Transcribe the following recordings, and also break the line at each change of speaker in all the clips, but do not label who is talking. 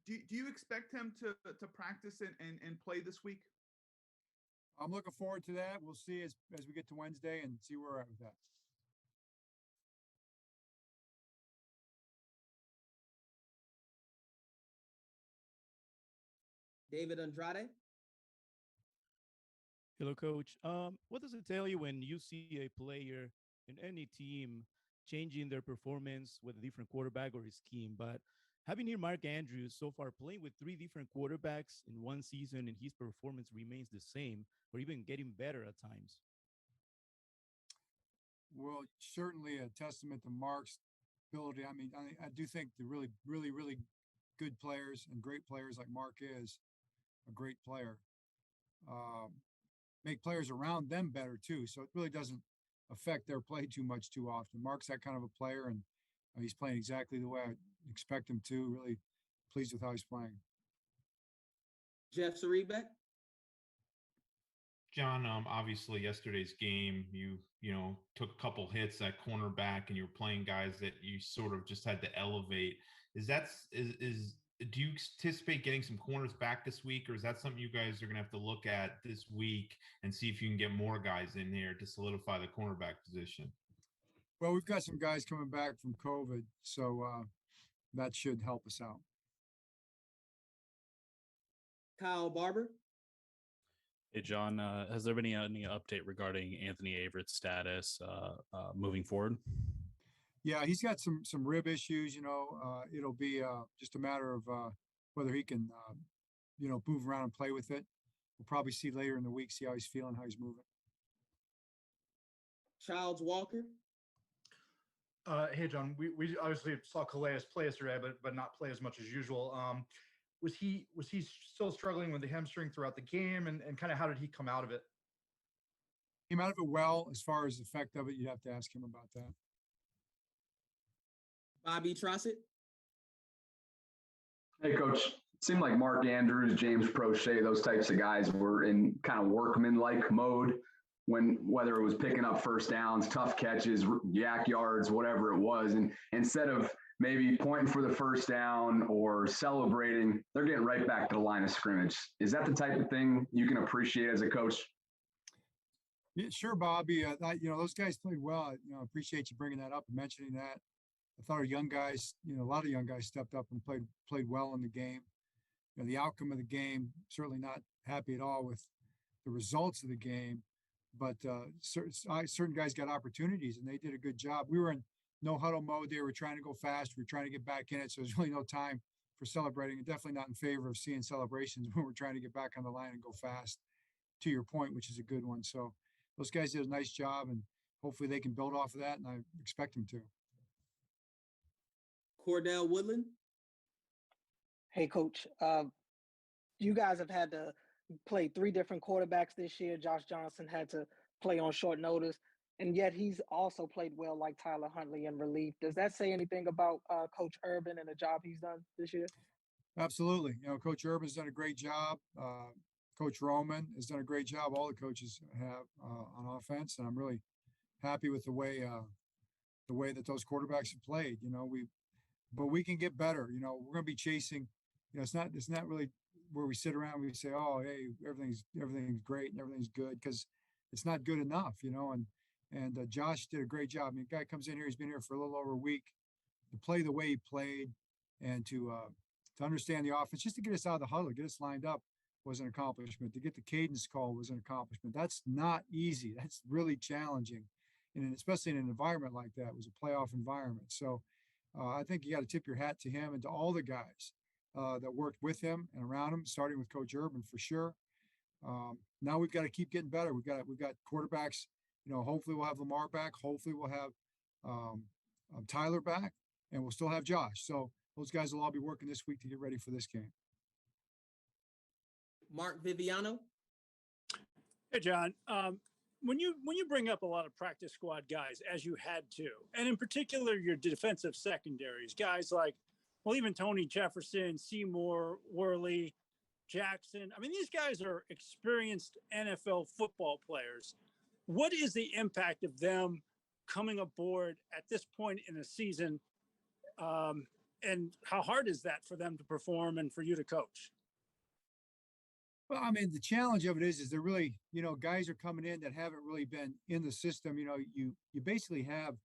Do you expect him to practice and play this week?
I'm looking forward to that. We'll see as we get to Wednesday and see where we're at with that.
David Andrade.
Hello, Coach. What does it tell you when you see a player in any team changing their performance with a different quarterback or his scheme? But having here Mark Andrews so far playing with 3 different quarterbacks in one season and his performance remains the same or even getting better at times.
Well, certainly a testament to Mark's ability. I mean, I do think the really, really, really good players and great players like Mark is a great player. Make players around them better too. So it really doesn't affect their play too much too often. Mark's that kind of a player, and he's playing exactly the way I expect him to. Really pleased with how he's playing.
Jeff Sarebeck.
John, obviously yesterday's game, you took a couple hits at cornerback, and you were playing guys that you sort of just had to elevate. Do you anticipate getting some corners back this week, or is that something you guys are going to have to look at this week and see if you can get more guys in here to solidify the cornerback position?
Well, we've got some guys coming back from COVID, so that should help us out.
Kyle Barber.
Hey, John, has there been any update regarding Anthony Averett's status moving forward?
Yeah, he's got some rib issues. It'll be just a matter of whether he can, move around and play with it. We'll probably see later in the week, see how he's feeling, how he's moving.
Childs Walker.
Hey, John, we obviously saw Calais play yesterday, but not play as much as usual. Was he still struggling with the hamstring throughout the game, and kind of how did he come out of it?
Came out of it well. As far as the effect of it, you'd have to ask him about that.
Bobby Trossett.
Hey, Coach. It seemed like Mark Andrews, James Prochet, those types of guys were in kind of workman-like mode whether it was picking up first downs, tough catches, yak yards, whatever it was. And instead of maybe pointing for the first down or celebrating, they're getting right back to the line of scrimmage. Is that the type of thing you can appreciate as a coach?
Yeah, sure, Bobby. Those guys played well. I appreciate you bringing that up and mentioning that. I thought our young guys, a lot of young guys stepped up and played well in the game. The outcome of the game, certainly not happy at all with the results of the game, but certain guys got opportunities and they did a good job. We were in no huddle mode. They were trying to go fast. We were trying to get back in it. So there's really no time for celebrating, and definitely not in favor of seeing celebrations when we're trying to get back on the line and go fast, to your point, which is a good one. So those guys did a nice job, and hopefully they can build off of that, and I expect them to.
Cordell Woodland.
Hey, Coach. You guys have had to play 3 different quarterbacks this year. Josh Johnson had to play on short notice, and yet he's also played well like Tyler Huntley in relief. Does that say anything about Coach Urban and the job he's done this year?
Absolutely. Coach Urban's done a great job. Coach Roman has done a great job. All the coaches have on offense, and I'm really happy with the way that those quarterbacks have played. But we can get better. We're going to be chasing. It's not really where we sit around and we say, oh, hey, everything's great and everything's good, because it's not good enough. And Josh did a great job. I mean, the guy comes in here, he's been here for a little over a week, to play the way he played and to understand the offense, just to get us out of the huddle, get us lined up was an accomplishment. To get the cadence call was an accomplishment. That's not easy. That's really challenging, and especially in an environment like that. It was a playoff environment. So I think you got to tip your hat to him and to all the guys that worked with him and around him, starting with Coach Urban for sure. Now we've got to keep getting better. We've got quarterbacks. Hopefully we'll have Lamar back. Hopefully we'll have Tyler back, and we'll still have Josh. So those guys will all be working this week to get ready for this game.
Mark Viviano.
Hey, John. When you bring up a lot of practice squad guys, as you had to, and in particular your defensive secondaries, guys like, well, even Tony Jefferson, Seymour, Worley, Jackson. I mean, these guys are experienced NFL football players. What is the impact of them coming aboard at this point in the season? And how hard is that for them to perform and for you to coach?
Well, I mean, the challenge of it is they're really, guys are coming in that haven't really been in the system. You basically have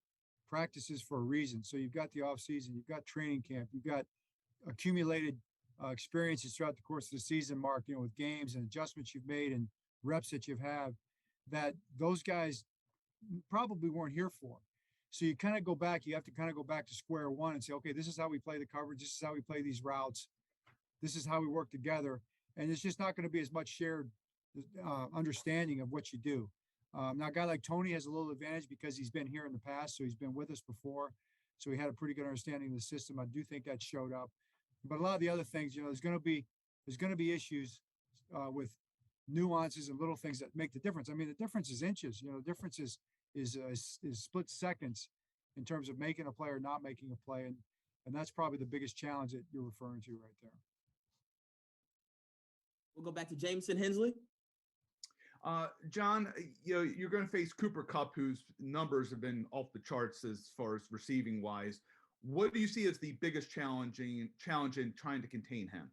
practices for a reason. So you've got the off season, you've got training camp, you've got accumulated experiences throughout the course of the season, Mark, with games and adjustments you've made and reps that you've had that those guys probably weren't here for. So you kind of go back, you have to kind of go back to square one and say, okay, this is how we play the coverage. This is how we play these routes. This is how we work together. And it's just not going to be as much shared understanding of what you do. Now, a guy like Tony has a little advantage because he's been here in the past. So he's been with us before. So he had a pretty good understanding of the system. I do think that showed up. But a lot of the other things, there's going to be issues with nuances and little things that make the difference. I mean, the difference is inches. The difference is split seconds in terms of making a play or not making a play, and that's probably the biggest challenge that you're referring to right there.
We'll go back to Jameson Hensley.
John, you're going to face Cooper Kupp, whose numbers have been off the charts as far as receiving wise. What do you see as the biggest challenge in trying to contain him?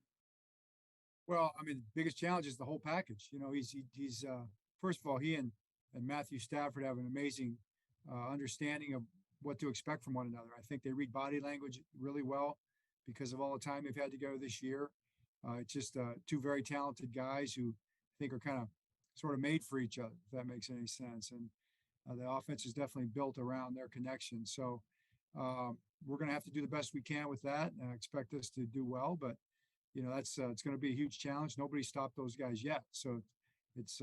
Well, I mean, the biggest challenge is the whole package. He's first of all, he and Matthew Stafford have an amazing understanding of what to expect from one another. I think they read body language really well because of all the time they've had together this year. It's just two very talented guys who I think are kind of sort of made for each other, if that makes any sense. And the offense is definitely built around their connection. So we're going to have to do the best we can with that, and I expect us to do well. But that's it's going to be a huge challenge. Nobody stopped those guys yet, so it's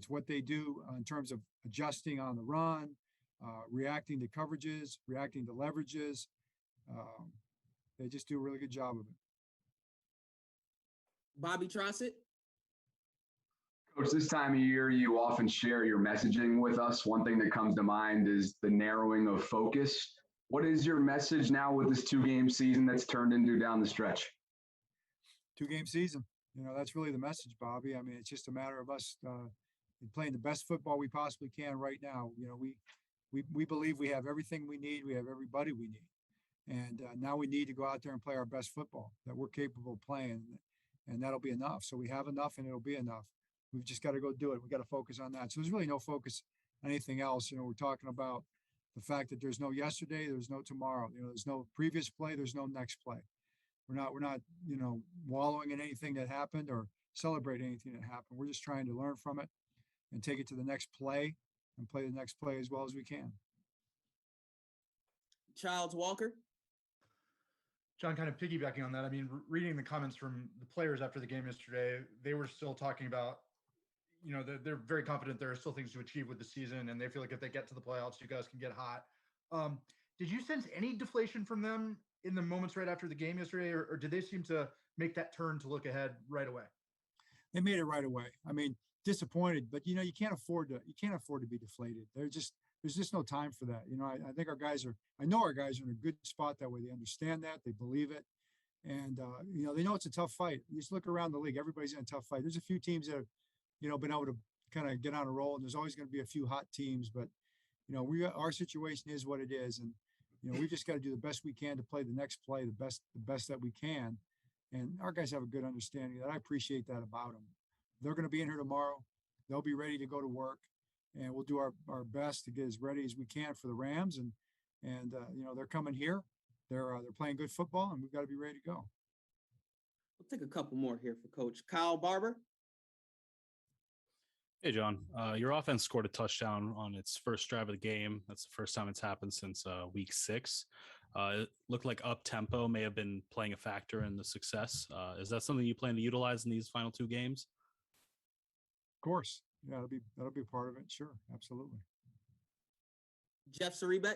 what they do in terms of adjusting on the run, reacting to coverages, reacting to leverages. They just do a really good job of it.
Bobby Trossett.
Coach, this time of year, you often share your messaging with us. One thing that comes to mind is the narrowing of focus. What is your message now with this 2-game season that's turned into down the stretch?
2-game season. That's really the message, Bobby. I mean, it's just a matter of us playing the best football we possibly can right now. We believe we have everything we need. We have everybody we need. And now we need to go out there and play our best football that we're capable of playing. And that'll be enough. So we have enough and it'll be enough. We've just got to go do it. We got to focus on that. So there's really no focus on anything else. We're talking about the fact that there's no yesterday, there's no tomorrow. There's no previous play, there's no next play. We're not wallowing in anything that happened or celebrating anything that happened. We're just trying to learn from it and take it to the next play and play the next play as well as we can.
Childs Walker.
John, kind of piggybacking on that, I mean, reading the comments from the players after the game yesterday, they were still talking about, they're very confident there are still things to achieve with the season, and they feel like if they get to the playoffs, you guys can get hot. Did you sense any deflation from them in the moments right after the game yesterday, or did they seem to make that turn to look ahead right away?
They made it right away. I mean, disappointed, but you can't afford to be deflated. There's just no time for that. I think I know our guys are in a good spot that way. They understand that, they believe it. And they know it's a tough fight. You just look around the league, everybody's in a tough fight. There's a few teams that have, been able to kind of get on a roll, and there's always going to be a few hot teams, but our situation is what it is. And, we've just got to do the best we can to play the next play, the best that we can. And our guys have a good understanding of that. I appreciate that about them. They're going to be in here tomorrow. They'll be ready to go to work, and we'll do our best to get as ready as we can for the Rams. And they're coming here. They're playing good football, and we've got to be ready to go.
We'll take a couple more here for Coach Kyle Barber.
Hey, John. Your offense scored a touchdown on its first drive of the game. That's the first time it's happened since week 6. It looked like up-tempo may have been playing a factor in the success. Is that something you plan to utilize in these final 2 games?
Of course. Yeah, that'll be part of it. Sure. Absolutely.
Jeff Sarebek.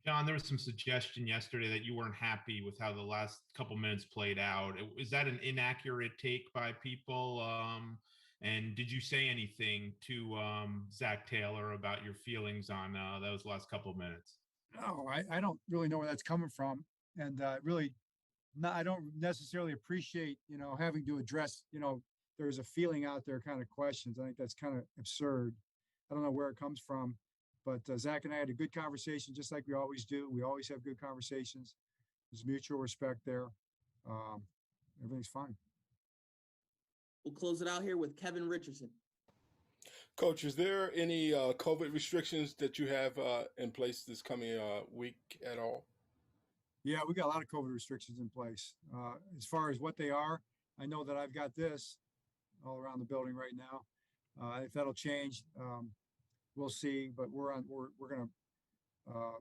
John, there was some suggestion yesterday that you weren't happy with how the last couple minutes played out. Is that an inaccurate take by people? And did you say anything to Zach Taylor about your feelings on those last couple of minutes?
No, I don't really know where that's coming from. And I don't necessarily appreciate, having to address, there's a feeling out there kind of questions. I think that's kind of absurd. I don't know where it comes from. But Zach and I had a good conversation, just like we always do. We always have good conversations. There's mutual respect there. Everything's fine.
We'll close it out here with Kevin Richardson.
Coach, is there any COVID restrictions that you have in place this coming week at all?
Yeah, we got a lot of COVID restrictions in place. As far as what they are, I know that I've got this all around the building right now. If that'll change, we'll see. But we're going to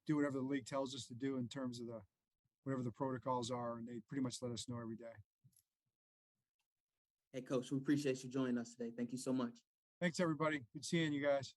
do whatever the league tells us to do in terms of whatever the protocols are, and they pretty much let us know every day.
Hey, Coach, we appreciate you joining us today. Thank you so much.
Thanks, everybody. Good seeing you guys.